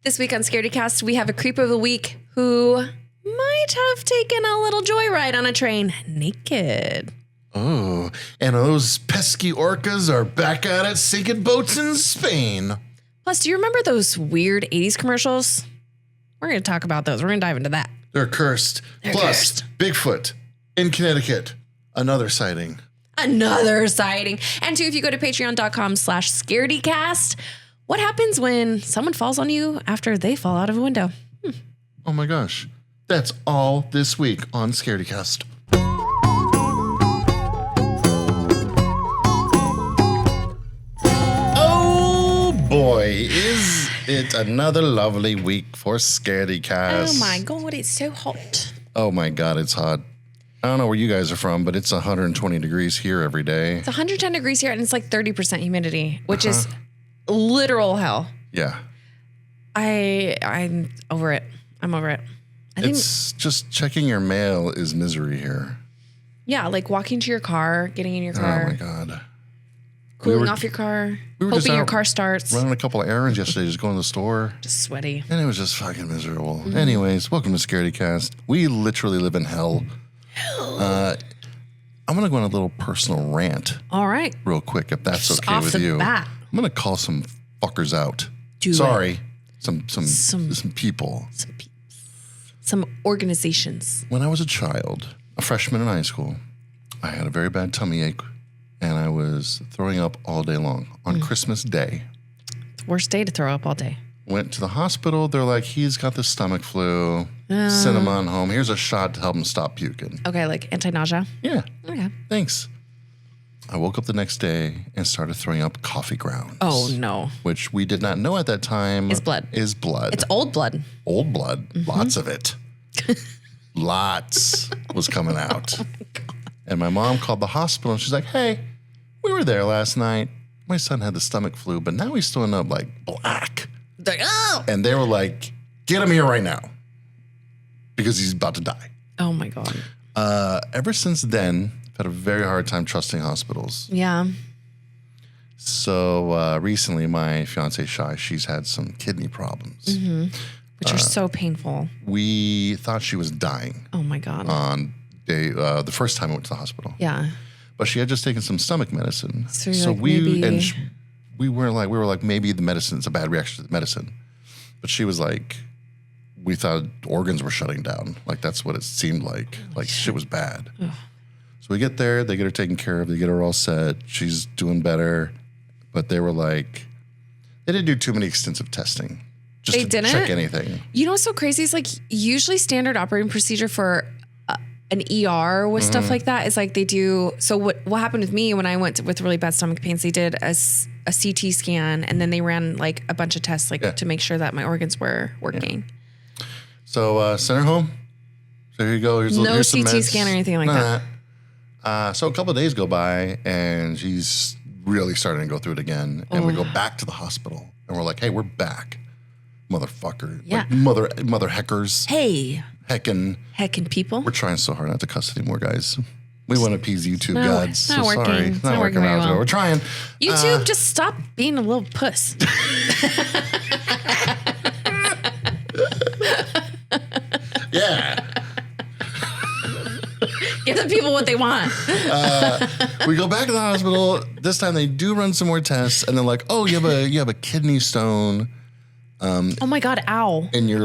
This week on Scaredycast, we have a creep of the week who might have taken a little joyride on a train naked. Oh, and those pesky orcas are back at it sinking boats in Spain. Plus, do you remember those weird 80s commercials? We're going to talk about those. We're going to dive into that. They're cursed. Plus, Bigfoot in Connecticut. Another sighting. Another sighting. And two, if you go to patreon.com/scaredycast, what happens when someone falls on you after they fall out of a window? Oh my gosh. That's all this week on Scaredycast. Oh boy, is it another lovely week for Scaredycast. Oh my God, it's so hot. Oh my God, it's hot. I don't know where you guys are from, but it's 120 degrees here every day. It's 110 degrees here and it's like 30% humidity, which is literal hell. Yeah. I'm over it. I'm over it. I think just checking your mail is misery here. Yeah, like walking to your car, getting in your car. Oh my God. Cooling off your car, hoping your car starts. Running a couple of errands yesterday, just going to the store. Just sweaty. And it was just fucking miserable. Mm-hmm. Anyways, welcome to Scaredycast. We literally live in hell. I'm going to go on a little personal rant. All right. Real quick, if that's just okay with you. Bat. I'm going to call some fuckers out. Sorry. Some people. Some organizations. When I was a child, a freshman in high school, I had a very bad tummy ache, and I was throwing up all day long on Christmas Day. The worst day to throw up all day. Went to the hospital. They're like, he's got the stomach flu. Send him on home. Here's a shot to help him stop puking. Okay, like anti-nausea? Yeah. Okay. Thanks. I woke up the next day and started throwing up coffee grounds. Oh, no. Which we did not know at that time. Is blood. It's old blood. Old blood. Mm-hmm. Lots of it. Lots was coming out. Oh my God. And my mom called the hospital and she's like, hey, we were there last night. My son had the stomach flu, but now he's throwing up like black. Like, oh. And they were like, get him here right now because he's about to die. Oh my God. Ever since then, I've had a very hard time trusting hospitals. Yeah. So recently, my fiance Shai, she's had some kidney problems. Which are so painful. We thought she was dying. Oh my God. On day, the first time I went to the hospital. Yeah. But she had just taken some stomach medicine. So like maybe... we were like, maybe the medicine's a bad reaction to the medicine. But she was like, we thought organs were shutting down. Like, that's what it seemed like. Like, shit was bad. Ugh. So we get there, they get her taken care of, they get her all set. She's doing better. But they were like, they didn't do too many extensive testing. Just to check anything. You know what's so crazy? It's like usually standard operating procedure for an ER with stuff like that is like they do. So what happened with me when I went with really bad stomach pains, they did a CT scan and then they ran like a bunch of tests to make sure that my organs were working. Yeah. So send her home. So here you go. Here's no some CT meds. Scan or anything like that. So a couple of days go by and she's really starting to go through it again. And we go back to the hospital and we're like, hey, we're back. Motherfucker. Yeah. Like mother heckers. Hey. Heckin' people. We're trying so hard not to cuss anymore, guys. We want to appease YouTube gods. It's not working. Sorry. It's not working out. Well. We're trying. YouTube, just stop being a little puss. Yeah. Give the people what they want. We go back to the hospital. This time they do run some more tests, and they're like, "Oh, you have a kidney stone." Oh my God! Ow! In your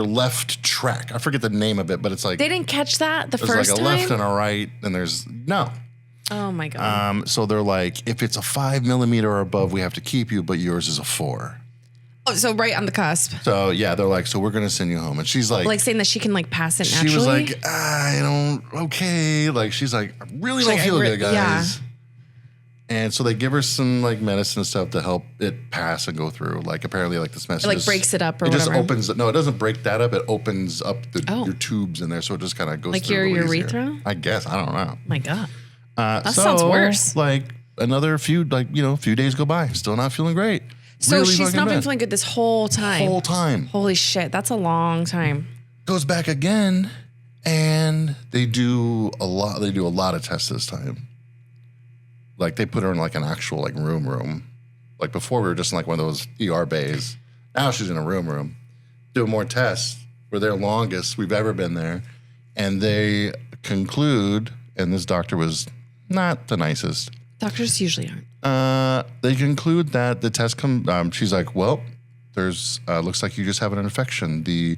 left track. I forget the name of it, but it's like they didn't catch that the first like a time. left and a right, and there's no. Oh my God! So they're like, if it's a 5 millimeter or above, we have to keep you, but yours is a 4. Oh, so right on the cusp. So yeah, they're like, so we're gonna send you home, and she's like saying that she can like pass it naturally. She was like, I don't. Okay, like she's like, I really don't feel good, guys. Yeah. And so they give her some like medicine stuff to help it pass and go through. Like apparently like this message. It like breaks it up or whatever. It just whatever. opens it. No, it doesn't break that up. It opens up your tubes in there. So it just kind of goes like through. Like your urethra? I guess. I don't know. My God. That sounds worse. Like another few days go by. Still not feeling great. So really she's not been feeling good this whole time. Holy shit. That's a long time. Goes back again and they do a lot of tests this time. Like they put her in like an actual like room. Like before we were just in like one of those ER bays. Now she's in a room, doing more tests. We're there longest we've ever been there. And they conclude, and this doctor was not the nicest. Doctors usually aren't. They conclude that the test she's like, well, there's looks like you just have an infection. The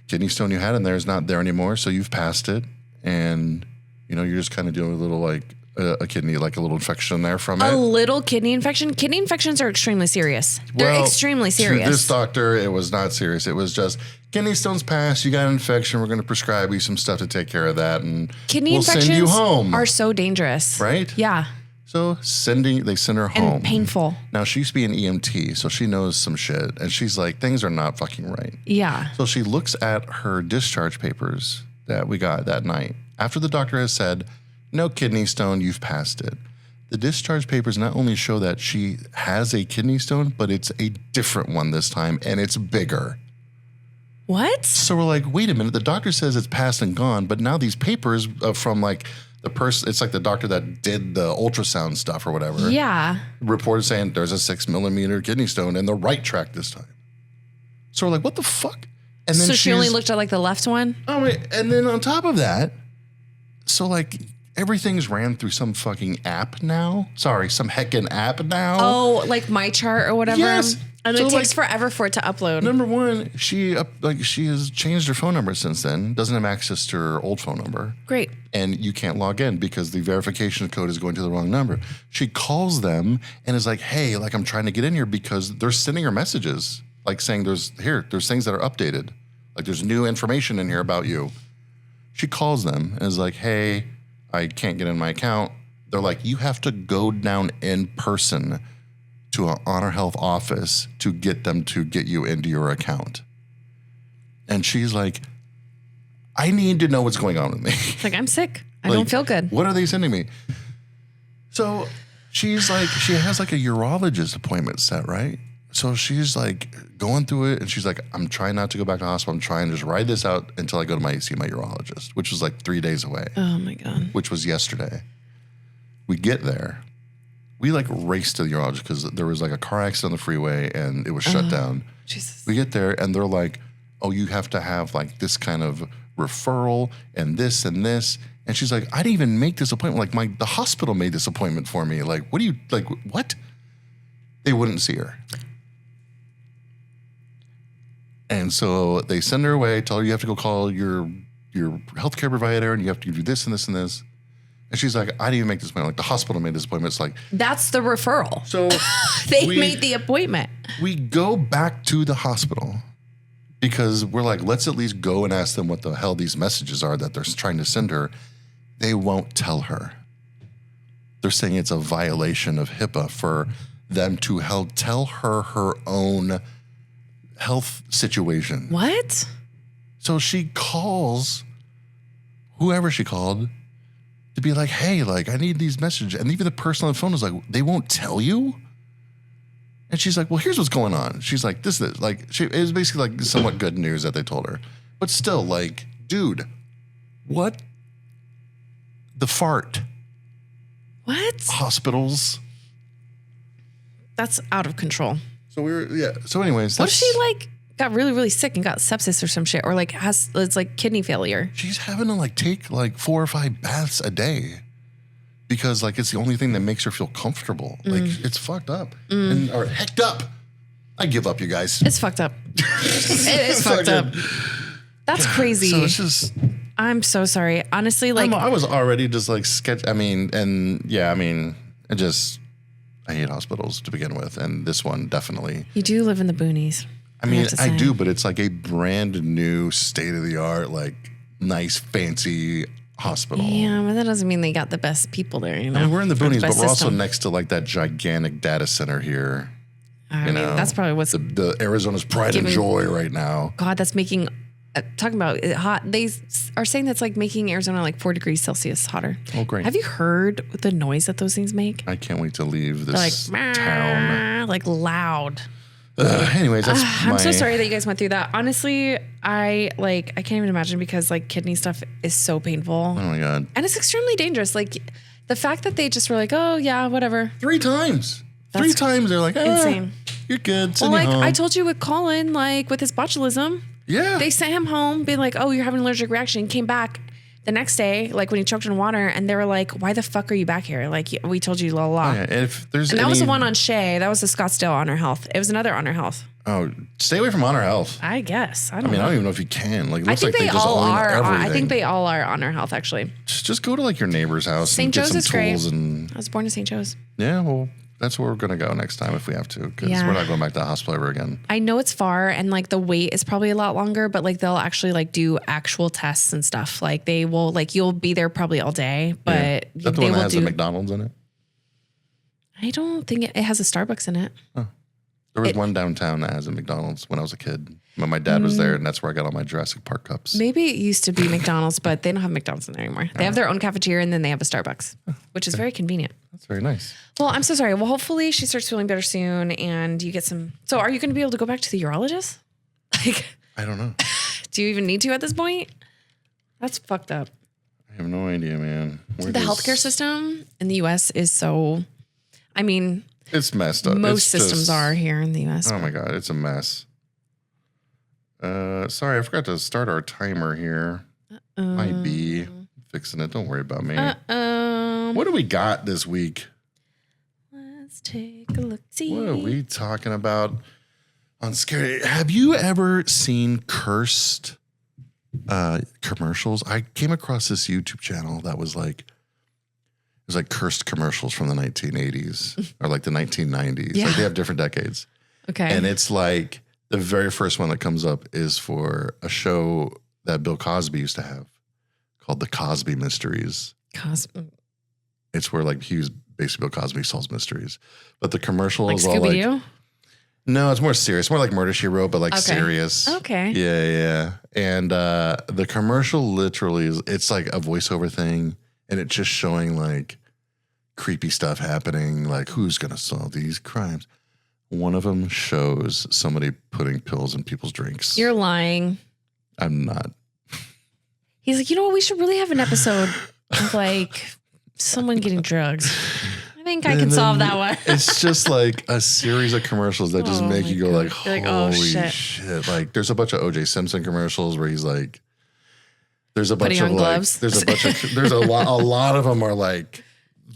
kidney stone you had in there is not there anymore, so you've passed it. And, you're just kind of doing a little like a kidney, like a little infection there from it. A little kidney infection? Kidney infections are extremely serious. They're extremely serious. To this doctor, it was not serious. It was just, kidney stones passed, you got an infection, we're going to prescribe you some stuff to take care of that, and kidney we'll infections send you home. Are so dangerous. Right? Yeah. So they send her home. And painful. Now, she used to be an EMT, so she knows some shit, and she's like, things are not fucking right. Yeah. So she looks at her discharge papers that we got that night. After the doctor has said, no kidney stone, you've passed it. The discharge papers not only show that she has a kidney stone, but it's a different one this time, and it's bigger. What? So we're like, wait a minute. The doctor says it's passed and gone, but now these papers from like the person, it's like the doctor that did the ultrasound stuff or whatever. Yeah. Reported saying there's a 6 millimeter kidney stone in the right tract this time. So we're like, what the fuck? And then so she only looked at like the left one? Oh, wait. And then on top of that, so like everything's ran through some fucking app now. Sorry, some heckin' app now. Oh, like My Chart or whatever? Yes. And So, it takes forever for it to upload. Number one, she has changed her phone number since then. Doesn't have access to her old phone number. Great. And you can't log in because the verification code is going to the wrong number. She calls them and is like, hey, like I'm trying to get in here because they're sending her messages, like saying there's things that are updated. Like there's new information in here about you. She calls them and is like, hey, I can't get in my account. They're like, you have to go down in person to an Honor Health office to get them to get you into your account. And she's like, I need to know what's going on with me. It's like, I'm sick. I don't feel good. What are they sending me? So she's like, she has like a urologist appointment set, right? So she's like going through it and she's like, I'm trying not to go back to the hospital. I'm trying to just ride this out until I go to see my urologist, which was like 3 days away. Oh my God. Which was yesterday. We get there. We like raced to the urologist because there was like a car accident on the freeway and it was shut down. Jesus. We get there and they're like, oh, you have to have like this kind of referral and this and this. And she's like, I didn't even make this appointment. Like the hospital made this appointment for me. Like, what do you, like, what? They wouldn't see her. And so they send her away, tell her you have to go call your healthcare provider and you have to do this and this and this. And she's like, I didn't even make this appointment. Like the hospital made this appointment. It's like, that's the referral. So they made the appointment. We go back to the hospital because we're like, let's at least go and ask them what the hell these messages are that they're trying to send her. They won't tell her. They're saying it's a violation of HIPAA for them to tell her her own health situation. What? So she calls whoever she called to be like, hey, like I need these messages. And even the person on the phone is like, they won't tell you? And she's like, well, here's what's going on. She's like, this is like, it was basically like somewhat good news that they told her. But still, like, dude, what? The fart. What? Hospitals. That's out of control. So So anyways. What if she like got really, really sick and got sepsis or some shit, or like it's like kidney failure? She's having to like take like 4 or 5 baths a day because like it's the only thing that makes her feel comfortable. Like it's fucked up or hecked up. I give up, you guys. It's fucked up. It is fucked up. That's crazy. So it's just. I'm so sorry. Honestly, like I was already just like I hate hospitals to begin with, and this one definitely. You do live in the boonies. I mean, I do, but it's like a brand new, state of the art, like nice, fancy hospital. Yeah, but that doesn't mean they got the best people there. You know, I mean, we're in the boonies, but we're system. also next to like that gigantic data center here. I mean, that's probably what's the Arizona's pride and joy right now. God, that's making. Talking about it hot, they are saying that's like making Arizona like 4 degrees Celsius hotter. Oh, great. Have you heard the noise that those things make? I can't wait to leave this like, town. Like loud. Anyways, I'm so sorry that you guys went through that. Honestly, I can't even imagine because like kidney stuff is so painful. Oh my God. And it's extremely dangerous. Like the fact that they just were like, oh yeah, whatever. 3 times. 3 times they're like, insane. You're good. Well, Send you home. I told you with Colin, like with his botulism. Yeah. They sent him home, being like, oh, you're having an allergic reaction. He came back the next day, like when he choked in water, and they were like, why the fuck are you back here? Like, we told you, la la. Oh, yeah. If there's and that was the one on Shay. That was the Scottsdale Honor Health. It was another Honor Health. Oh, stay away from Honor Health. I guess. I don't know. I don't even know if you can. Like, it looks like they just own everything. I think they all are Honor Health, actually. Just go to like your neighbor's house St. and get Joe's some is great. tools. And I was born in St. Joe's. Yeah, well, that's where we're going to go next time if we have to, because we're not going back to the hospital ever again. I know it's far and like the wait is probably a lot longer, but like they'll actually like do actual tests and stuff. Like they will, like you'll be there probably all day, but Is that the one that has the McDonald's in it? I don't think it has a Starbucks in it. Oh. There was one downtown that has a McDonald's when I was a kid. When my dad was there, and that's where I got all my Jurassic Park cups. Maybe it used to be McDonald's, but they don't have McDonald's in there anymore. They have their own cafeteria and then they have a Starbucks, which is very convenient. That's very nice. Well, I'm so sorry. Well, hopefully she starts feeling better soon and you get some. So are you going to be able to go back to the urologist? Like, I don't know. Do you even need to at this point? That's fucked up. I have no idea, man. The healthcare system in the U.S. is so, I mean, it's messed up. Most systems are here in the U.S. Oh my God, it's a mess. Sorry, I forgot to start our timer here. Might be fixing it. Don't worry about me. What do we got this week? Let's take a look. See. What are we talking about on Scary? Have you ever seen cursed commercials? I came across this YouTube channel that was like, it was like cursed commercials from the 1980s or like the 1990s. Yeah. Like they have different decades. Okay. And it's like the very first one that comes up is for a show that Bill Cosby used to have called The Cosby Mysteries. It's where like he was basically Bill Cosby solves mysteries. But the commercial like is all Scooby-Doo? like, no, it's more serious, more like Murder, She Wrote, but like serious. Okay. Yeah, yeah. And the commercial literally is, it's like a voiceover thing. And it's just showing like creepy stuff happening, like who's going to solve these crimes. One of them shows somebody putting pills in people's drinks. You're lying. I'm not. He's like, you know what? We should really have an episode of like someone getting drugs. I think I can solve that one. It's just like a series of commercials that just make you go like, holy shit. Like there's a bunch of OJ Simpson commercials where he's like, there's a bunch of like, gloves. There's a lot of them are like,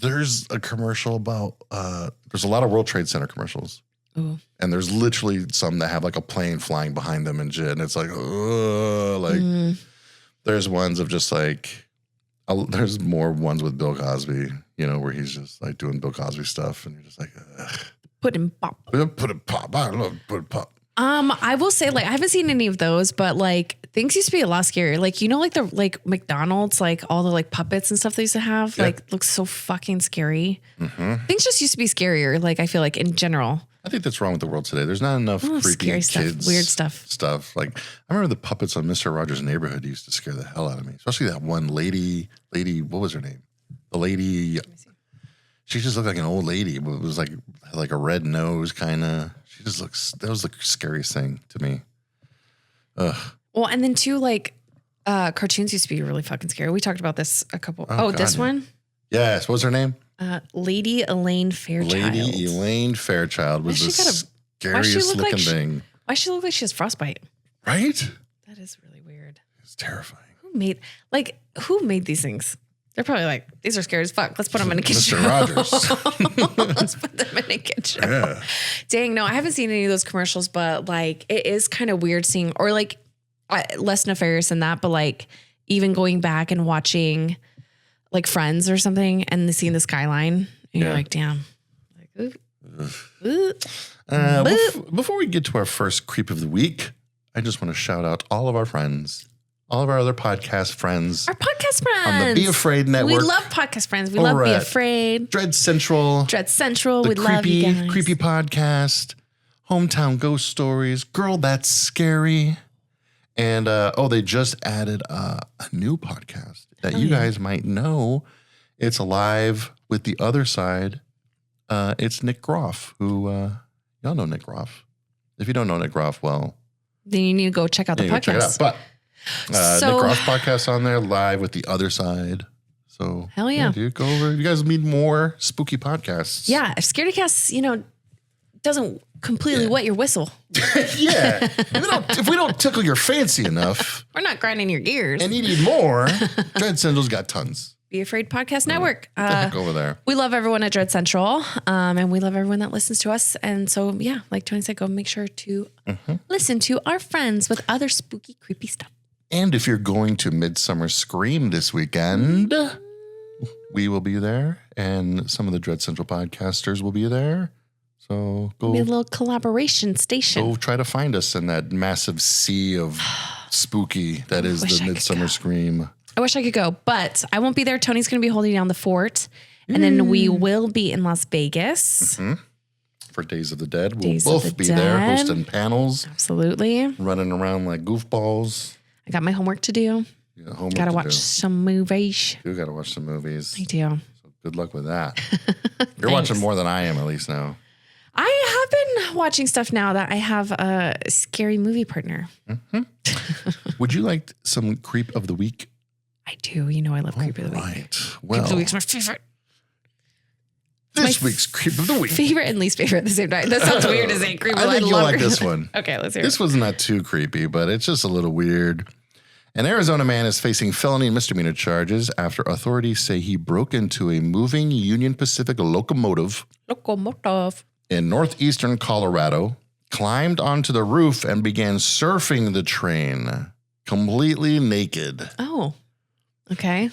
there's a commercial about, there's a lot of World Trade Center commercials. Ooh. And there's literally some that have like a plane flying behind them and shit. And it's like, there's ones of just like, there's more ones with Bill Cosby, you know, where he's just like doing Bill Cosby stuff. And you're just like, put him pop. Put it pop. I love put it pop. I will say, like, I haven't seen any of those, but like things used to be a lot scarier. Like, you know, like the like McDonald's, like all the like puppets and stuff they used to have, like looks so fucking scary. Mm-hmm. Things just used to be scarier. Like, I feel like in general. I think that's wrong with the world today. There's not enough creepy kids stuff, weird stuff. Like I remember the puppets on Mr. Rogers' Neighborhood used to scare the hell out of me. Especially that one lady. What was her name? The lady. She just looked like an old lady. It was like a red nose, kind of. She just looks. That was the scariest thing to me. Ugh. Well, and then too, like cartoons used to be really fucking scary. We talked about this a couple. This one. Yes. What was her name? Lady Elaine Fairchild. Lady Elaine Fairchild was the scariest looking thing. Why she look like she has frostbite? Right? That is really weird. It's terrifying. Who made these things? They're probably like, these are scary as fuck. Let's put them in a kid show. Mr. Rogers. Let's put them in a kid show. Yeah. Dang, no, I haven't seen any of those commercials, but like it is kind of weird seeing, or like less nefarious than that, but like even going back and watching like Friends or something and seeing the skyline, and you're like, damn. Like, before we get to our first creep of the week, I just want to shout out all of our friends. All of our other podcast friends. Our podcast friends. On the Be Afraid Network. We love podcast friends. We love Be Afraid. Dread Central. We love you guys. Creepy podcast. Hometown Ghost Stories. Girl, That's Scary. And, they just added a new podcast that you guys might know. It's Alive with the Other Side. It's Nick Groff, who, y'all know Nick Groff. If you don't know Nick Groff, well. Then you need to go check out the podcast. Nick Groff podcast on there, Live with the Other Side. So hell yeah, dude, go over. You guys need more spooky podcasts. Yeah, if Scaredycast, doesn't completely wet your whistle, Yeah. If we don't tickle your fancy enough, we're not grinding your gears. and you need more, Dread Central's got tons. Be Afraid Podcast Network. Get the heck over there. We love everyone at Dread Central, and we love everyone that listens to us. And so, yeah, like Tony said, go make sure to listen to our friends with other spooky, creepy stuff. And if you're going to Midsummer Scream this weekend, we will be there, and some of the Dread Central podcasters will be there. So go Be a little collaboration station. Go try to find us in that massive sea of spooky that is the Midsummer Scream. I wish I could go, but I won't be there. Tony's going to be holding down the fort, and then we will be in Las Vegas. For Days of the Dead. We'll both be there hosting panels. Absolutely. Running around like goofballs. I got my homework to do. Gotta watch some movies. You gotta watch some movies. I do. So good luck with that. You're watching more than I am, at least now. I have been watching stuff now that I have a scary movie partner. Would you like some Creep of the Week? I do. I love Creep of the Week. Right. Well, Creep of the Week's my favorite. This week's Creep of the Week. Favorite and least favorite at the same time. That sounds weird to say Creep. I think you'll like this one. Okay, let's hear This was not too creepy, but it's just a little weird. An Arizona man is facing felony and misdemeanor charges after authorities say he broke into a moving Union Pacific locomotive in northeastern Colorado, climbed onto the roof, and began surfing the train completely naked. Oh, okay.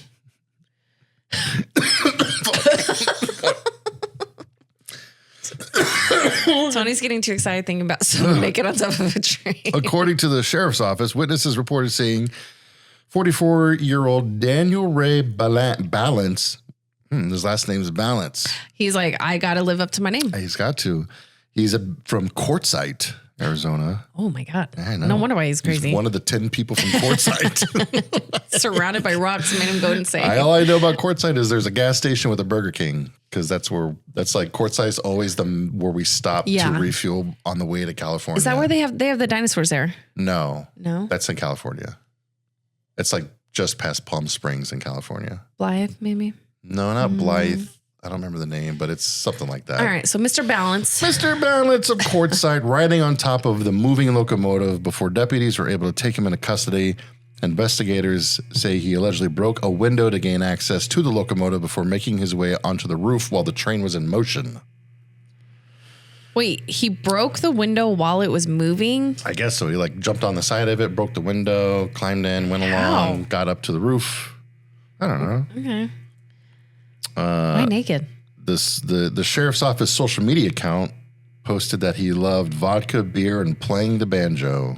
Tony's getting too excited thinking about someone naked on top of a train. According to the sheriff's office, witnesses reported seeing 44-year-old Daniel Ray Balance. His last name is Balance. He's like, I got to live up to my name. He's got to. He's from Quartzsite, Arizona. Oh, my God. I know. No wonder why he's crazy. He's one of the 10 people from Quartzsite. Surrounded by rocks made him go insane. All I know about Quartzsite is there's a gas station with a Burger King, because that's like Quartzsite's always where we stop to refuel on the way to California. Is that where they have the dinosaurs there? No. No? That's in California. It's like just past Palm Springs in California. Blythe, maybe? No, not Blythe. I don't remember the name, but it's something like that. All right, so Mr. Balance. Mr. Balance of Quartzsite riding on top of the moving locomotive before deputies were able to take him into custody. Investigators say he allegedly broke a window to gain access to the locomotive before making his way onto the roof while the train was in motion. Wait, he broke the window while it was moving? I guess so. He jumped on the side of it, broke the window, climbed in, went along, got up to the roof. I don't know. Okay. Why naked? The sheriff's office social media account posted that he loved vodka, beer, and playing the banjo.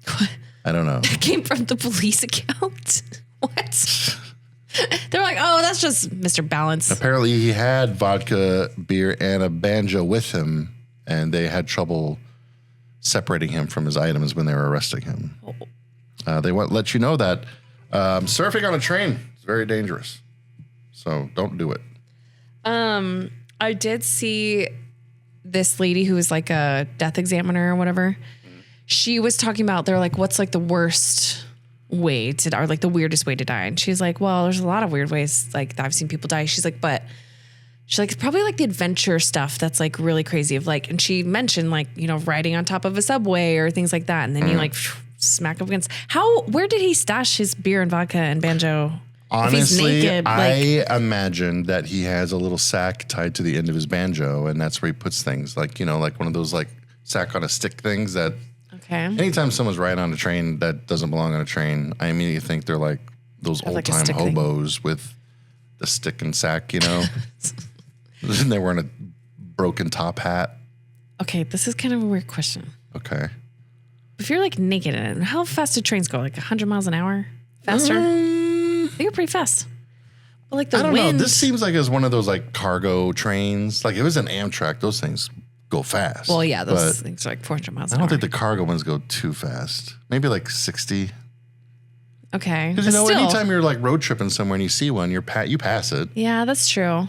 What? I don't know. It came from the police account? What? They're like, oh, that's just Mr. Balance. Apparently he had vodka, beer, and a banjo with him, and they had trouble separating him from his items when they were arresting him. They want to let you know that surfing on a train is very dangerous. So don't do it. I did see this lady who was like a death examiner or whatever. She was talking about, they're like, what's like the worst way to die, or like the weirdest way to die? And she's like, well, there's a lot of weird ways like that I've seen people die. She's like, it's probably like the adventure stuff that's like really crazy of like, and she mentioned like, riding on top of a subway or things like that. And then you like smack up against, where did he stash his beer and vodka and banjo? Honestly, naked, I imagine that he has a little sack tied to the end of his banjo, and that's where he puts things like one of those like sack on a stick things that. Okay. Anytime someone's riding on a train that doesn't belong on a train, I immediately think they're like those old time hobos with the stick and sack, And they're wearing a broken top hat. Okay, this is kind of a weird question. Okay. If you're like naked in it, how fast do trains go? Like 100 miles an hour? Faster? I think you're pretty fast. But like the wind. I don't know. This seems like it's one of those like cargo trains. Like if it was an Amtrak, those things go fast. Well, yeah, those things are like 400 miles an hour. I don't think the cargo ones go too fast. Maybe like 60. Okay. Because anytime you're like road tripping somewhere and you see one, you pass it. Yeah, that's true.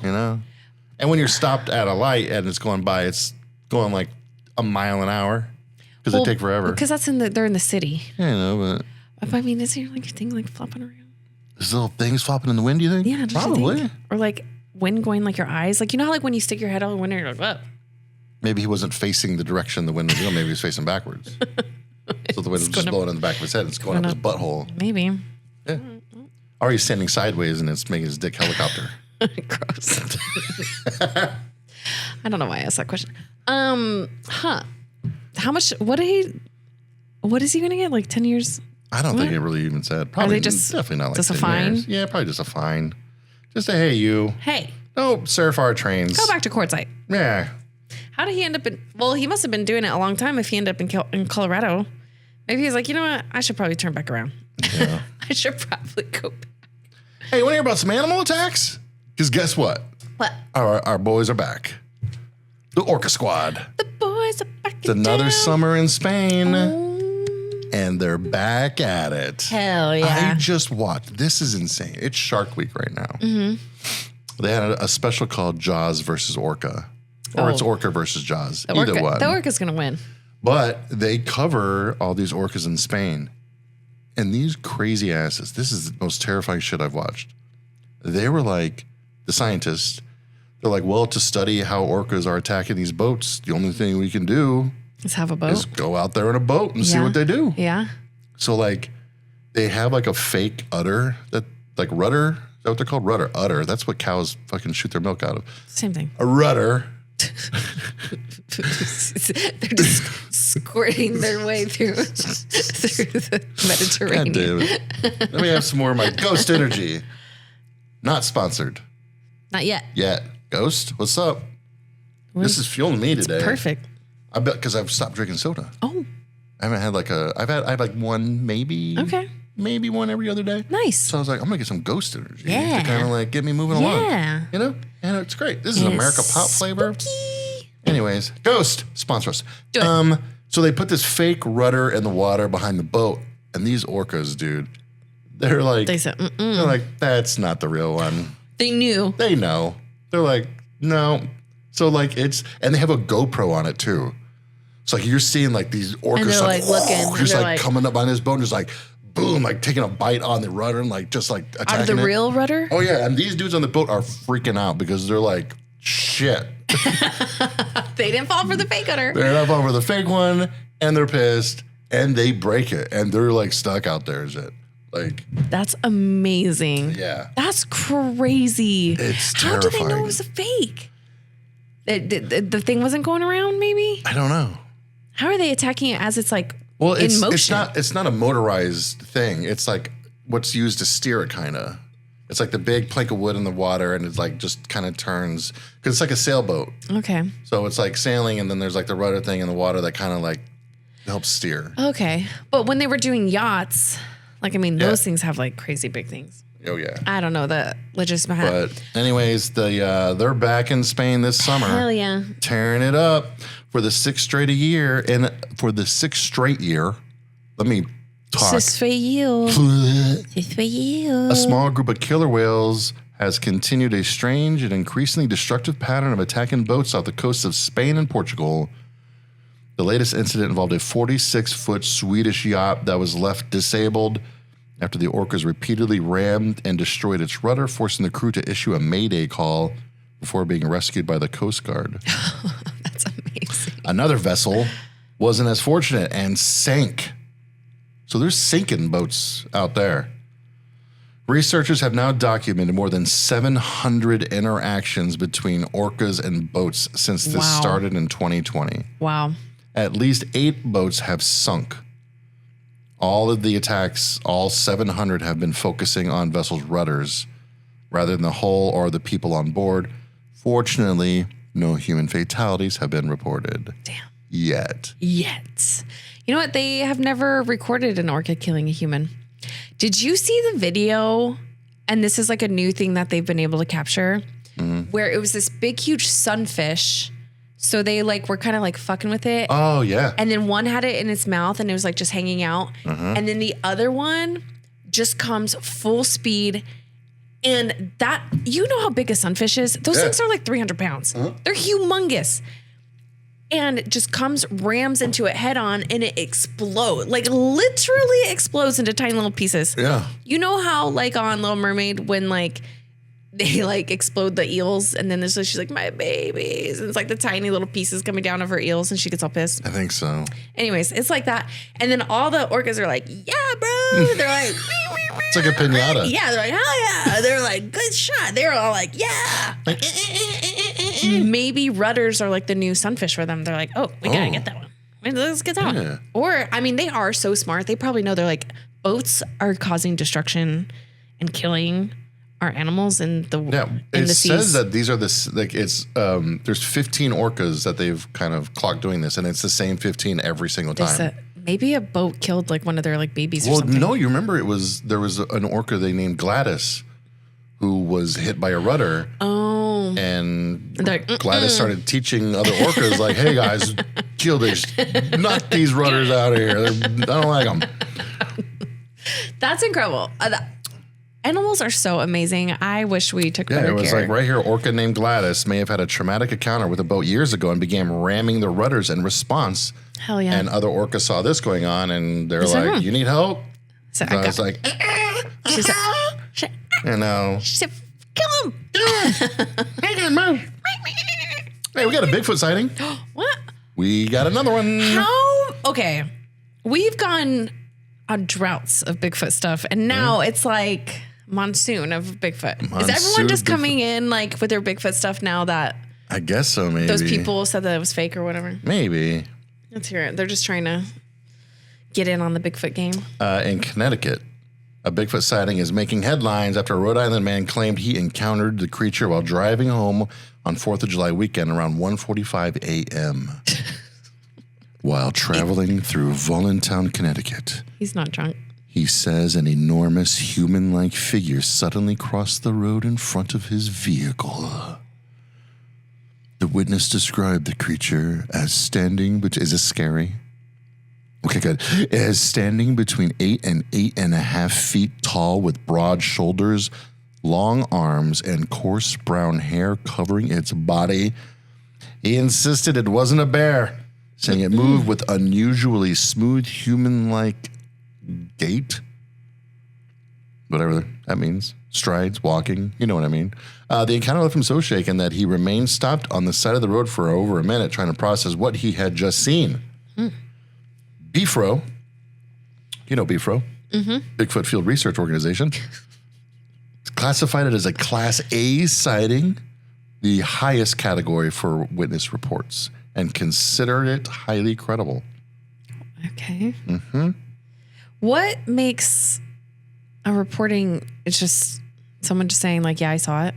And when you're stopped at a light and it's going by, it's going like a mile an hour because they take forever. Because they're in the city. Yeah, I know, but I mean, is there like a thing like flopping around? These little things flopping in the wind, you think? Yeah, probably. Or like wind going like your eyes. Like, you know how like when you stick your head out the window, you're like, whoa. Maybe he wasn't facing the direction the wind was going. Maybe he was facing backwards. So the wind was just blowing in the back of his head. It's going up his butthole. Maybe. Yeah. Or he's standing sideways and it's making his dick helicopter. Gross. I don't know why I asked that question. How much, what is he going to get? Like 10 years? I don't think it really even said. Probably definitely not like just 10 a fine? years. Yeah, probably just a fine. Just a, hey, you. Hey. Don't surf our trains. Go back to quartzite. Yeah. How did he end up he must have been doing it a long time if he ended up in Colorado. Maybe he's like, you know what? I should probably turn back around. Yeah. I should probably go back. Hey, you want to hear about some animal attacks? Because guess what? What? Our boys are back. The Orca Squad. The boys are back. It's another summer in Spain. And they're back at it. Hell yeah. I just watched. This is insane. It's Shark Week right now. Mm-hmm. They had a special called Jaws versus Orca. Or it's Orca versus Jaws. Either one. The Orca's going to win. But they cover all these orcas in Spain. And these crazy asses, this is the most terrifying shit I've watched. They were like, the scientists, they're like, well, to study how orcas are attacking these boats, the only thing we can do is have a boat. Is go out there in a boat and see what they do. Yeah. So like, they have like a fake udder that, like rudder. Is that what they're called? Rudder. Udder. That's what cows fucking shoot their milk out of. Same thing. A rudder. They're just squirting their way through the Mediterranean. God damn it. Let me have some more of my ghost energy. Not sponsored. Not yet. Yet. Ghost, what's up? This is fueling me today. Perfect. I bet because I've stopped drinking soda. Oh. I haven't had like I have like one, maybe. Okay. Maybe one every other day. Nice. So I was like, I'm gonna get some ghost energy to kind of like get me moving along. Yeah. You know? And it's great. This is America Pop flavor. Spooky. Anyways, Ghost, sponsor us. Do it. So they put this fake rudder in the water behind the boat, and these orcas, dude, they're like, They said, they're like, that's not the real one. They knew. They know. They're like, no. So like and they have a GoPro on it too. So like you're seeing like these orcas And they're like looking. just like coming up on this boat and just like boom, like taking a bite on the rudder and like just like attacking Out of the real rudder? Oh yeah, and these dudes on the boat are freaking out because they're like, shit. They didn't fall for the fake rudder. They're up over the fake one and they're pissed and they break it and they're like stuck out there and shit. Like that's amazing. Yeah. That's crazy. It's How terrifying. do they know it was a fake? The thing wasn't going around, maybe? I don't know. How are they attacking it as it's like Well, in motion? it's not a motorized thing. It's like what's used to steer it, kind of. It's like the big plank of wood in the water, and it's like just kind of turns because it's like a sailboat. Okay. So it's like sailing, and then there's like the rudder thing in the water that kind of like helps steer. Okay. But when they were doing yachts, like, I mean, those things have like crazy big things. Oh yeah. I don't know the logistics behind it. But anyways, they're back in Spain this summer. Hell yeah. Tearing it up for the sixth straight year. And for the sixth straight year, let me talk. This is for you. This for you. A small group of killer whales has continued a strange and increasingly destructive pattern of attacking boats off the coasts of Spain and Portugal. The latest incident involved a 46-foot Swedish yacht that was left disabled after the orcas repeatedly rammed and destroyed its rudder, forcing the crew to issue a mayday call before being rescued by the Coast Guard. That's amazing. Another vessel wasn't as fortunate and sank. So there's sinking boats out there. Researchers have now documented more than 700 interactions between orcas and boats since this started in 2020. Wow. At least 8 boats have sunk. All of the attacks, all 700, have been focusing on vessels' rudders rather than the hull or the people on board. Fortunately, no human fatalities have been reported. Damn. Yet. You know what? They have never recorded an orca killing a human. Did you see the video? And this is like a new thing that they've been able to capture, where it was this big, huge sunfish. So they like were kind of like fucking with it. Oh, yeah. And then one had it in its mouth and it was like just hanging out. And then the other one just comes full speed. And that, you know how big a sunfish is? Those things are like 300 pounds. They're humongous. and just rams into it head on, and it explodes, like literally explodes into tiny little pieces. Yeah. You know how like on Little Mermaid when like they like explode the eels, and then she's like, my babies, and it's like the tiny little pieces coming down of her eels, and she gets all pissed. I think so. Anyways, it's like that, and then all the orcas are like, yeah, bro. They're like, it's like a piñata. Yeah, they're like, hell yeah. They're like, good shot. They're all like, yeah. Maybe rudders are like the new sunfish for them. They're like, oh, we gotta get that one. Let's get that one. Or, I mean, they are so smart. They probably know. They're like, boats are causing destruction and killing our animals in the it seas. says that these are there's 15 orcas that they've kind of clocked doing this, and it's the same 15 every single time. Maybe a boat killed like one of their like babies or something. Well, no, you remember there was an orca they named Gladys who was hit by a rudder. Oh. And like, Gladys started teaching other orcas like, hey guys, kill this, knock these rudders out of here. I don't like them. That's incredible. Animals are so amazing. I wish we took better care. Yeah, it was like right here, orca named Gladys may have had a traumatic encounter with a boat years ago and began ramming the rudders in response. Hell yeah. And other orcas saw this going on, and they're like, you need help? So I was like, she said, you know. She said, kill him. Hey, move. Hey, we got a Bigfoot sighting. What? We got another one. Okay. We've gone on droughts of Bigfoot stuff, and now it's like monsoon of Bigfoot. Is everyone just coming in like with their Bigfoot stuff now that I guess so, maybe. Those people said that it was fake or whatever? Maybe. Let's hear it. They're just trying to get in on the Bigfoot game. In Connecticut, a Bigfoot sighting is making headlines after a Rhode Island man claimed he encountered the creature while driving home on 4th of July weekend around 1:45 a.m. while traveling through Voluntown, Connecticut. He's not drunk. He says an enormous human-like figure suddenly crossed the road in front of his vehicle. The witness described the creature as standing, is this scary? Okay, good. As standing between 8 and 8.5 feet tall with broad shoulders, long arms, and coarse brown hair covering its body. He insisted it wasn't a bear, saying it moved with unusually smooth human-like gait. Whatever that means. Strides, walking, you know what I mean. The encounter left him so shaken that he remained stopped on the side of the road for over a minute trying to process what he had just seen. BFRO, you know BFRO, Bigfoot Field Research Organization, classified it as a Class A sighting, the highest category for witness reports, and considered it highly credible. Okay. What makes a reporting, it's just someone just saying like, yeah, I saw it?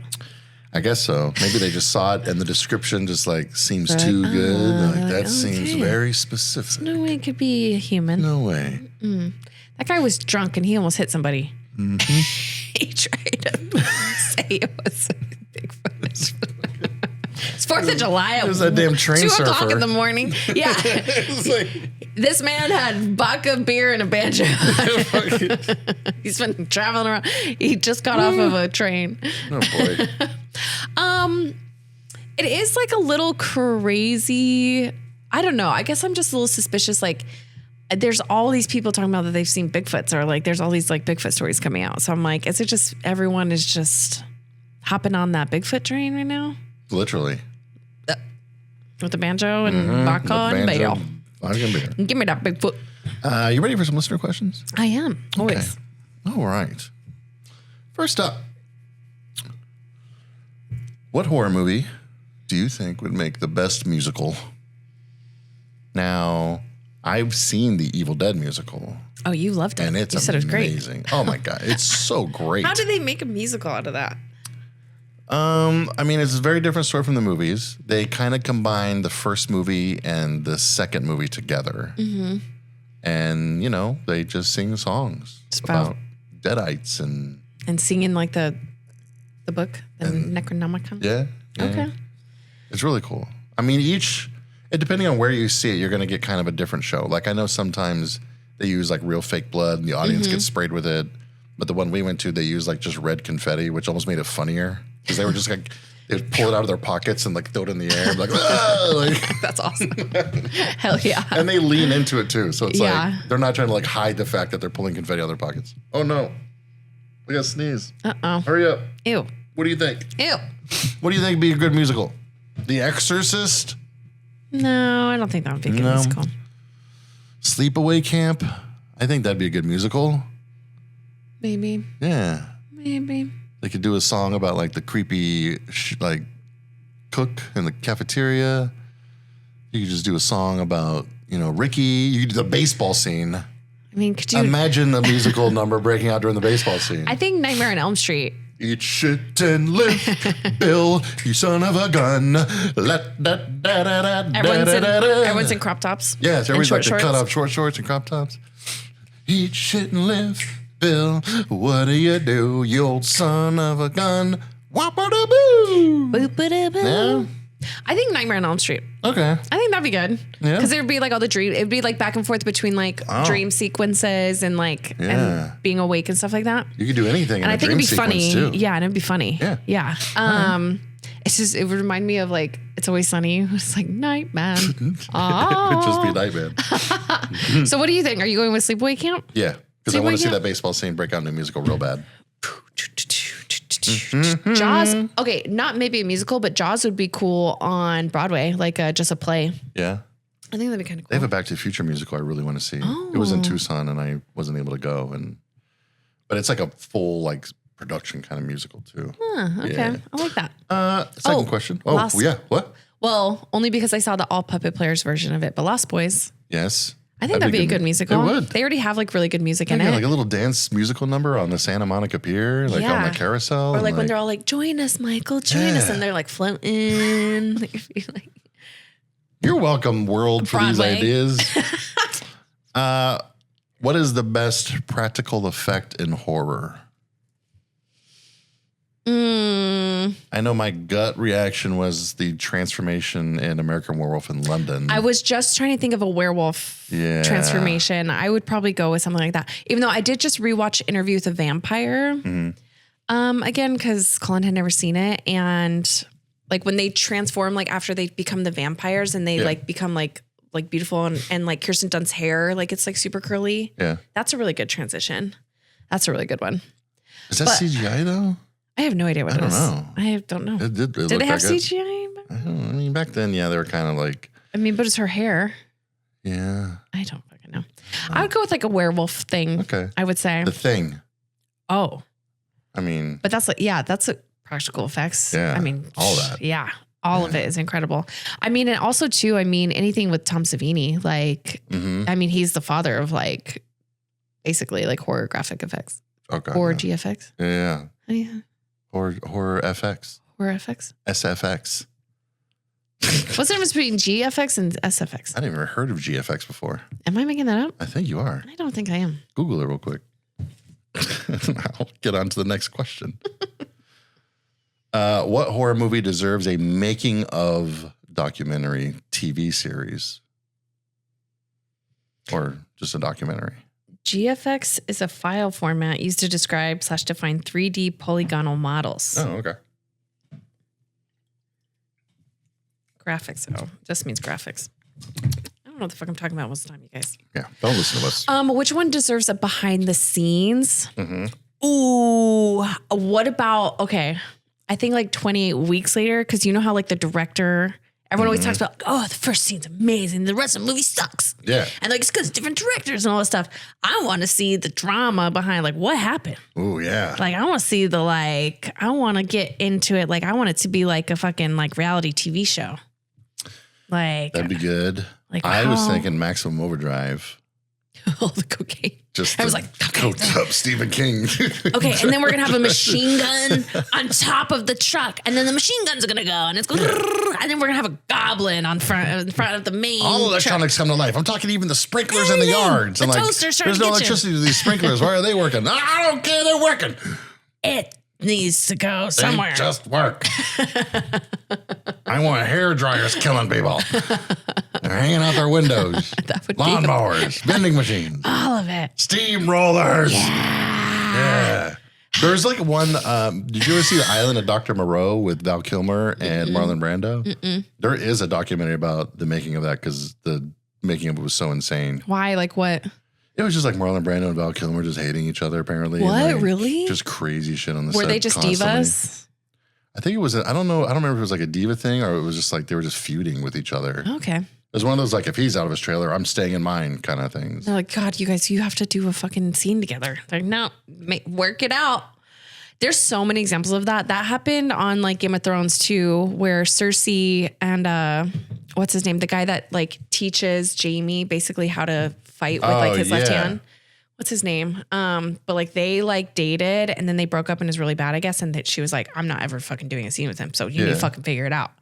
I guess so. Maybe they just saw it and the description just like seems too good. Like that seems very specific. There's no way it could be a human. No way. That guy was drunk and he almost hit somebody. He tried to say it was Bigfoot. It's 4th of July. It was that damn train 2 surfer. 2:00 in the morning. Yeah. This man had vodka, beer, and a banjo. He's been traveling around. He just got off of a train. Oh boy. It is like a little crazy. I don't know. I guess I'm just a little suspicious. Like, there's all these people talking about that they've seen Bigfoots, or like there's all these like Bigfoot stories coming out. So I'm like, is it just everyone is just hopping on that Bigfoot train right now? Literally. With the banjo and vodka and beer. Give me that Bigfoot. You ready for some listener questions? I am. Always. Okay. All right. First up, what horror movie do you think would make the best musical? Now, I've seen the Evil Dead musical. Oh, you loved it. And it's you said it was great. amazing. Oh my God. It's so great. How did they make a musical out of that? I mean, it's a very different story from the movies. They kind of combine the first movie and the second movie together. And, you know, they just sing songs about deadites and singing like the book, the Necronomicon. Yeah. Okay. It's really cool. I mean, depending on where you see it, you're going to get kind of a different show. Like, I know sometimes they use like real fake blood and the audience gets sprayed with it. But the one we went to, they used like just red confetti, which almost made it funnier. Because they were just like, They'd pull it out of their pockets and like throw it in the air. Like, ah! Like, That's awesome. Hell yeah. and they lean into it too. So it's like they're not trying to like hide the fact that they're pulling confetti out of their pockets. Oh no. We got to sneeze. Uh-oh. Hurry up. Ew. What do you think? Ew. What do you think would be a good musical? The Exorcist? No, I don't think that would be a good musical. Sleepaway Camp? I think that'd be a good musical. Maybe. Yeah. Maybe. They could do a song about like the creepy like cook in the cafeteria. You could just do a song about, Ricky. You could do the baseball scene. I mean, could you imagine a musical number breaking out during the baseball scene? I think Nightmare on Elm Street. Eat shit and live, Bill, you son of a gun. Everyone's in crop tops. Yeah, so everybody's like shorts. to cut off short shorts and crop tops. Eat shit and live, Bill. What do, you old son of a gun? Wop-a-da-boo. Boop-a-da-boo. Yeah. I think Nightmare on Elm Street. Okay. I think that'd be good. Yeah. Because it would be like all the dream. It would be like back and forth between like dream sequences and like and being awake and stuff like that. You could do anything. And in I a think dream it'd be funny. sequence, too. Yeah, and it'd be funny. Yeah. Yeah. It's just it would remind me of like It's Always Sunny. It's like Nightman. It would just be Nightman. So what do you think? Are you going with Sleepaway Camp? Yeah, because I want to see Camp? that baseball scene break out in a musical real bad. Jaws. Okay, not maybe a musical, but Jaws would be cool on Broadway, like just a play. Yeah. I think that'd be kind of cool. They have a Back to the Future musical I really want to see. It was in Tucson and I wasn't able to go. But it's like a full like production kind of musical too. Okay, Yeah. I like that. Second question. Oh, Lost. yeah. What? Well, only because I saw the all puppet players version of it, but Lost Boys. Yes. I think that'd be a good musical. It would. They already have like really good music in Yeah, it. like a little dance musical number on the Santa Monica Pier, like on the carousel. Or like when they're all like, join us, Michael, join us. And they're like floating. You're welcome, world, for these Broadway. ideas. What is the best practical effect in horror? I know my gut reaction was the transformation in American Werewolf in London. I was just trying to think of a werewolf transformation. I would probably go with something like that. Even though I did just rewatch Interview with a Vampire. Again, because Colin had never seen it. And like when they transform, like after they become the vampires and they like become like beautiful and like Kirsten Dunst's hair, like it's like super curly. Yeah. That's a really good transition. That's a really good one. Is that CGI though? I have no idea what it is. I don't know. It did they have CGI? I mean, back then, they were kind of like. I mean, but it's her hair. Yeah. I don't fucking know. I would go with like a werewolf thing. Okay. I would say. The Thing. Oh. I mean. But that's like, that's a practical effects. Yeah. I mean. All that. Yeah. All of it is incredible. I mean, and also too, I mean, anything with Tom Savini, like, I mean, he's the father of like, basically like horror graphic effects. Okay. Horror GFX. Yeah. Yeah. Horror FX. Horror FX. SFX. What's the difference between GFX and SFX? I never heard of GFX before. Am I making that up? I think you are. I don't think I am. Google it real quick. I'll get on to the next question. What horror movie deserves a making of documentary TV series? Or just a documentary? GFX is a file format used to describe/define 3D polygonal models. Oh, okay. Graphics, just means graphics. I don't know what the fuck I'm talking about most of the time, you guys. Yeah, don't listen to us. Which one deserves a behind the scenes? Mm-hmm. Ooh, what about, okay, I think like 28 Weeks Later, because you know how like the director, everyone always talks about, oh, the first scene's amazing, the rest of the movie sucks. Yeah. And like, it's because different directors and all this stuff. I want to see the drama behind like what happened. Oh, yeah. Like, I want to see the like, I want to get into it. Like, I want it to be like a fucking like reality TV show. Like, that'd be good. Like, I was thinking Maximum Overdrive. all the cocaine. Just I was like, okay. coat up Stephen King. Okay, and then we're gonna have a machine gun on top of the truck, and then the machine guns are gonna go, and it's going, and then we're gonna have a goblin in front of the main. All electronics come to life. I'm talking even the sprinklers in the yards. The and like, toaster's there's starting no to get electricity to these sprinklers. Why are they working? I don't care. They're working. It needs to go They somewhere. just work. I want hair dryers killing people. They're hanging out their windows. That would be Lawnmowers, vending machines, all of it. steamrollers. Yeah. There's like one. Did you ever see The Island of Dr. Moreau with Val Kilmer and Marlon Brando? Mm-mm. There is a documentary about the making of that because the making of it was so insane. Why? Like what? It was just like Marlon Brando and Val Kilmer just hating each other apparently. What? And like, really? Just crazy shit on the set. Were they just constantly. divas? I think it was. I don't know. I don't remember if it was like a diva thing or it was just like they were just feuding with each other. Okay. It was one of those like if he's out of his trailer, I'm staying in mine kind of things. They're like, God, you guys, you have to do a fucking scene together. They're like, no, work it out. There's so many examples of that. That happened on like Game of Thrones too, where Cersei and what's his name? The guy that like teaches Jaime basically how to fight with like his left hand. What's his name? But like they like dated and then they broke up and it was really bad, I guess. And that she was like, I'm not ever fucking doing a scene with him. So you need to fucking figure it out.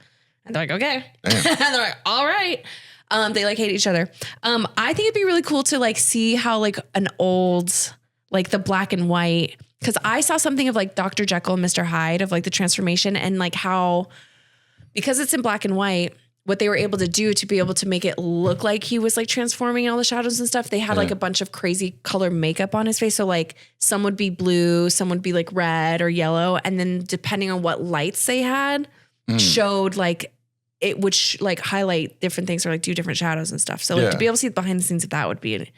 And they're like, okay. And they're like, all right. They like hate each other. I think it'd be really cool to like see how like an old, like the black and white, because I saw something of like Dr. Jekyll and Mr. Hyde of like the transformation and like how, because it's in black and white, what they were able to do to be able to make it look like he was like transforming all the shadows and stuff. They had like a bunch of crazy color makeup on his face. So like some would be blue, some would be like red or yellow. And then depending on what lights they had showed like, it would like highlight different things or like do different shadows and stuff. So like to be able to see the behind the scenes of that would be,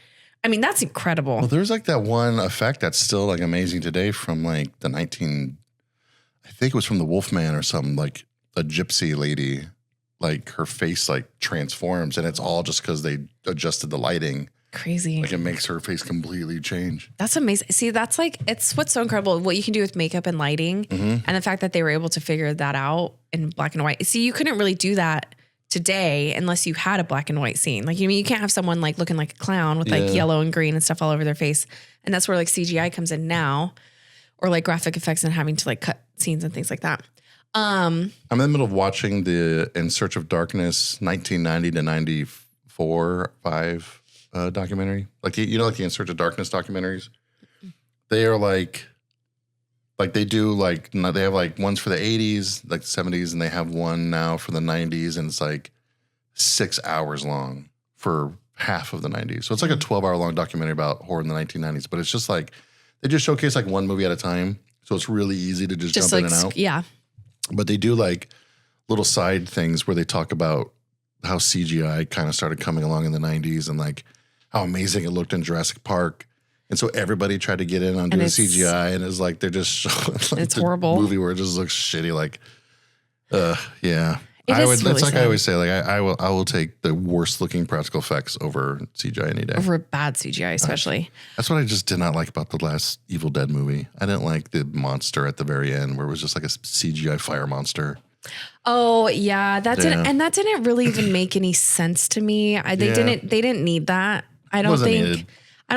I mean, that's incredible. Well, there's like that one effect that's still like amazing today from like the I think it was from the Wolfman or something, like a gypsy lady, like her face like transforms and it's all just because they adjusted the lighting. Crazy. Like it makes her face completely change. That's amazing. See, that's like, it's what's so incredible, what you can do with makeup and lighting and the fact that they were able to figure that out in black and white. See, you couldn't really do that today unless you had a black and white scene. Like, you can't have someone like looking like a clown with like yellow and green and stuff all over their face. And that's where like CGI comes in now or like graphic effects and having to like cut scenes and things like that. I'm in the middle of watching the In Search of Darkness 1990 to 94, 5 documentary. Like, like the In Search of Darkness documentaries? They are like they do like, they have like ones for the 80s, like the 70s, and they have one now for the 90s, and it's like 6 hours long for half of the 90s. So it's like a 12-hour long documentary about horror in the 1990s, but it's just like, they just showcase like one movie at a time. So it's really easy to just jump like, in and out. Yeah. But they do like little side things where they talk about how CGI kind of started coming along in the 90s and like how amazing it looked in Jurassic Park. And so everybody tried to get in on doing CGI, and it's like they're just showing like it's horrible movie where it just looks shitty. Like, yeah. That's like I always say, like I will take the worst looking practical effects over CGI any day. Over bad CGI, especially. That's what I just did not like about the last Evil Dead movie. I didn't like the monster at the very end where it was just like a CGI fire monster. Oh yeah, that didn't really even make any sense to me. They didn't need that. I don't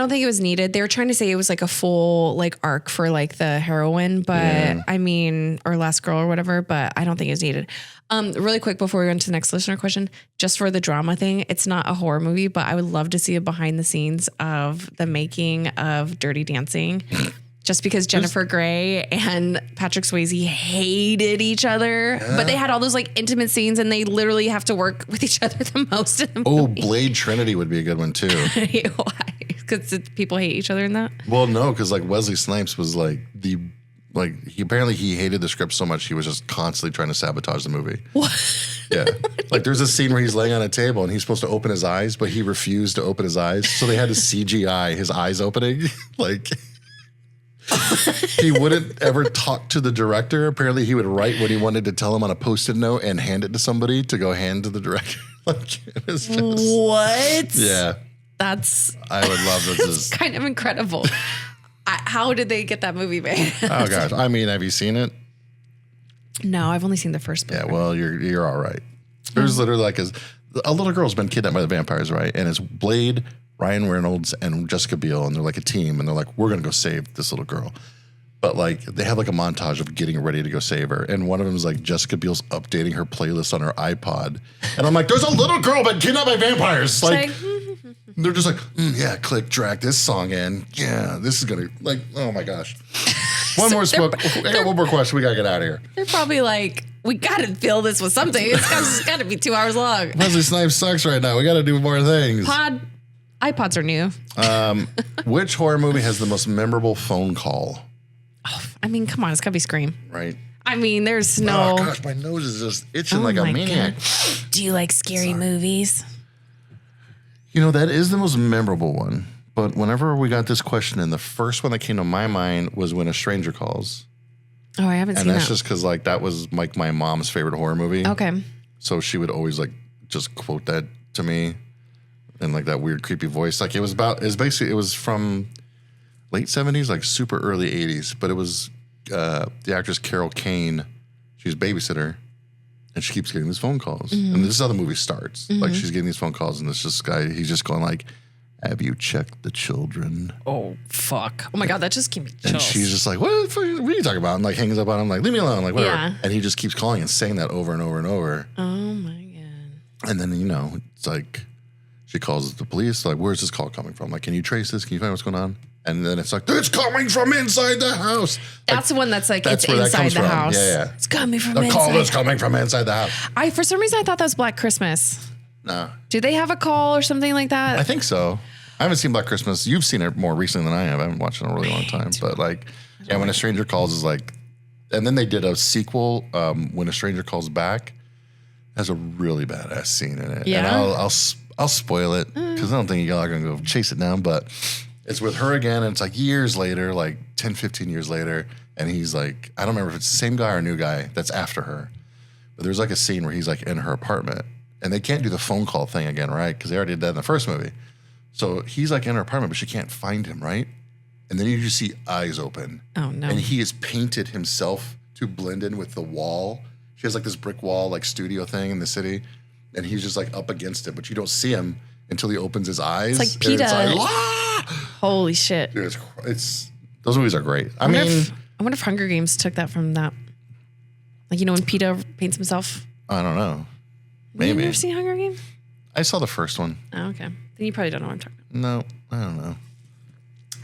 think it was needed. They were trying to say it was like a full like arc for like the heroine, but I mean, or last girl or whatever, but I don't think it was needed. Really quick before we go into the next listener question, just for the drama thing, it's not a horror movie, but I would love to see a behind the scenes of the making of Dirty Dancing. Just because Jennifer Grey and Patrick Swayze hated each other, but they had all those like intimate scenes and they literally have to work with each other the most in the movie. Oh, Blade Trinity would be a good one too. Why? Because people hate each other in that? Well, no, because like Wesley Snipes was like he hated the script so much he was just constantly trying to sabotage the movie. What? Yeah. Like there's a scene where he's laying on a table and he's supposed to open his eyes, but he refused to open his eyes. So they had to CGI his eyes opening. Like he wouldn't ever talk to the director. Apparently he would write what he wanted to tell him on a Post-it note and hand it to somebody to go hand to the director. Like it was just, what? Yeah. I would love this. It's kind of incredible. How did they get that movie made? Oh gosh. I mean, have you seen it? No, I've only seen the first book. Yeah, well, you're all right. There's literally like a little girl's been kidnapped by the vampires, right? And it's Blade, Ryan Reynolds, and Jessica Biel, and they're like a team, and they're like, we're gonna go save this little girl. But like they have like a montage of getting ready to go save her, and one of them is like Jessica Biel's updating her playlist on her iPod, and I'm like, there's a little girl been kidnapped by vampires. Like they're just like, yeah, click, drag this song in. Yeah, this is gonna like, oh my gosh. One more question. We gotta get out of here. They're probably like, we gotta fill this with something. It's gotta be 2 hours long. Wesley Snipes sucks right now. We gotta do more things. iPods are new. Which horror movie has the most memorable phone call? Oh, I mean, come on, it's gotta be Scream. Right. I mean, there's no. Oh gosh, my nose is just itching like a maniac. God. Do you like scary movies? You know, that is the most memorable one. But whenever we got this question in, the first one that came to my mind was When a Stranger Calls. Oh, I haven't seen And that's that. just because like that was like my mom's favorite horror movie. Okay. So she would always like just quote that to me in like that weird creepy voice. Like it was from late 70s, like super early 80s. But it was the actress Carol Kane. She's a babysitter. And she keeps getting these phone calls. Mm-hmm. And this is how the movie starts. Like she's getting these phone calls and this guy, he's just going like, have you checked the children? Oh, fuck. Oh my God, that just gave me chills. And she's just like, what are you talking about? And like hangs up on him, like, leave me alone, like whatever. Yeah. And he just keeps calling and saying that over and over and over. Oh my God. And then, you know, it's like, she calls the police, like, where's this call coming from? Like, can you trace this? Can you find what's going on? And then it's like, it's coming from inside the house. That's the one that's like, it's where that inside comes the from. house. Yeah. It's coming from The inside. call is coming from inside the house. For some reason, I thought that was Black Christmas. No. Do they have a call or something like that? I think so. I haven't seen Black Christmas. You've seen it more recently than I have. I haven't watched it in a really long time. But like, yeah, When a Stranger Calls is like, and then they did a sequel, When a Stranger Calls Back, has a really badass scene in it. Yeah. And I'll spoil it because I don't think y'all are gonna go chase it down. But it's with her again, and it's like years later, like 10, 15 years later, and he's like, I don't remember if it's the same guy or a new guy that's after her. But there's like a scene where he's like in her apartment, and they can't do the phone call thing again, right? Because they already did that in the first movie. So he's like in her apartment, but she can't find him, right? And then you just see eyes open. Oh, no. And he has painted himself to blend in with the wall. She has like this brick wall, like studio thing in the city. And he's just like up against it, but you don't see him until he opens his eyes. It's like PETA. And it's like, ah! Holy shit. Dude, it's those movies are great. I wonder mean, I wonder if Hunger Games took that from that. Like, you know, when PETA paints himself? I don't know. You Maybe. never seen Hunger Games? I saw the first one. Oh, okay. Then you probably don't know what I'm talking about. No, I don't know.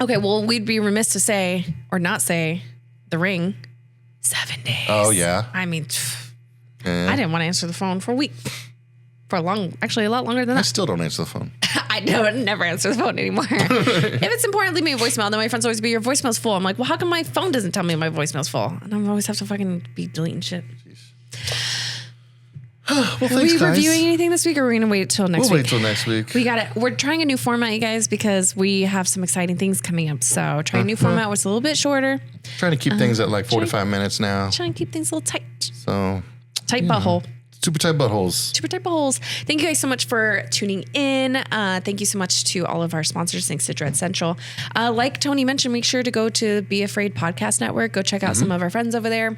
Okay, well, we'd be remiss to say, or not say, The Ring. 7 days. Oh, yeah. I mean, Yeah. I didn't want to answer the phone for a week. For a lot longer than I that. still don't answer the phone. I don't never answer the phone anymore. If it's important, leave me a voicemail. Then my friends always be, your voicemail's full. I'm like, well, how come my phone doesn't tell me my voicemail's full? And I always have to fucking be deleting shit. Well, Are thanks, we guys. reviewing anything this week, or are we going to wait till next We'll week? wait till next week. We got it. We're trying a new format, you guys, because we have some exciting things coming up. So try a new format, which is a little bit shorter. Trying to keep things at like 45 minutes now. Trying to keep things a little tight. So Tight butthole. super tight buttholes. Super tight buttholes. Thank you guys so much for tuning in. Thank you so much to all of our sponsors. Thanks to Dread Central. Like Tony mentioned, make sure to go to Be Afraid Podcast Network. Go check out some of our friends over there.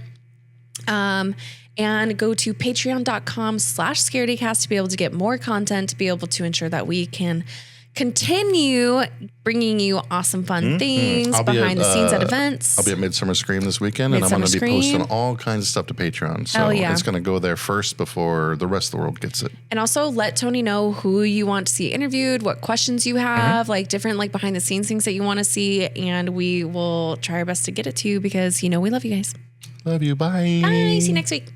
And go to patreon.com/Scaredycast to be able to get more content, to be able to ensure that we can continue bringing you awesome, fun things behind the scenes at events. I'll be at Midsummer Scream this weekend, and I'm going to be posting all kinds of stuff to Patreon. So it's going to go there first before the rest of the world gets it. And also let Tony know who you want to see interviewed, what questions you have, like different like behind the scenes things that you want to see. And we will try our best to get it to you because, you know, we love you guys. Love you. Bye. Bye. See you next week.